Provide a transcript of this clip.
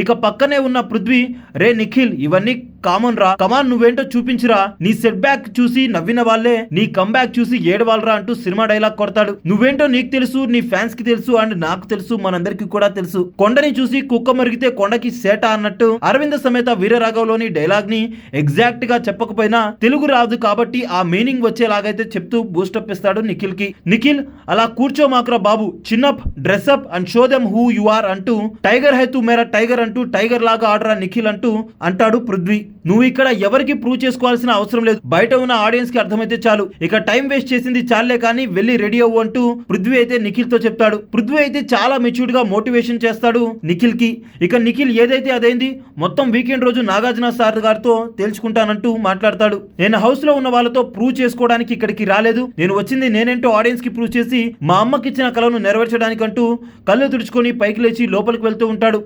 ఇక పక్కనే ఉన్న పృథ్వీ, రే నిఖిల్ ఇవన్నీ కామన్ రా, కమాన్ నువ్వేంటో చూపించురా, నీ సెట్ బ్యాక్ చూసి నవ్విన వాళ్ళే నీ కమ్ బ్యాక్ చూసి ఏడవాలరా అంటూ సినిమా డైలాగ్ కొడతాడు. నువ్వేంటో నీకు తెలుసు, నీ ఫ్యాన్స్ కి తెలుసు అండ్ నాకు తెలుసు, మనందరికి కూడా తెలుసు. కొండని చూసి కుక్క మరిగితే కొండకి సేట అన్నట్టు అరవింద సమేత వీరరాఘవలోని డైలాగ్ ని ఎగ్జాక్ట్ గా చెప్పకపోయినా తెలుగు రాదు కాబట్టి ఆ మీనింగ్ వచ్చేలాగైతే చెప్తూ బూస్టప్ ఇస్తాడు నిఖిల్ కి. నిఖిల్ అలా కూర్చోమాకురా బాబు, chin up dress up and show them who you are అంటూ, టైగర్ హై తూ మేరా టైగర్ అంటూ టైగర్ లాగా ఆడరా నిఖిల్ అంటూ అంటాడు పృథ్వీ. నువ్వు ఇక్కడ ఎవరికి ప్రూవ్ చేసుకోవాల్సిన అవసరం లేదు, బయట ఉన్న ఆడియన్స్ కి అర్థమైతే చాలు, ఇక టైం వేస్ట్ చేసింది చాలే కానీ వెళ్ళి రెడీ అవ్వు అంటూ పృథ్వీ అయితే నిఖిల్ తో చెప్తాడు. పృథ్వీ అయితే చాలా మెచ్యూర్డ్ గా మోటివేషన్ చేస్తాడు నిఖిల్ కి. ఇక నిఖిల్ ఏదైతే అదైంది, మొత్తం వీకెండ్ రోజు నాగార్జున సార్ గారితో తేల్చుకుంటానంటూ మాట్లాడతాడు. నేను హౌస్ లో ఉన్న వాళ్ళతో ప్రూవ్ చేసుకోవడానికి ఇక్కడికి రాలేదు, నేను వచ్చింది నేనేంటో ఆడియన్స్ కి ప్రూవ్ చేసి మా అమ్మకి ఇచ్చిన కలను నెరవేర్చడానికంటూ కళ్ళు తుడుచుకొని పైకి లేచి లోపలికి వెళ్తూ ఉంటాడు.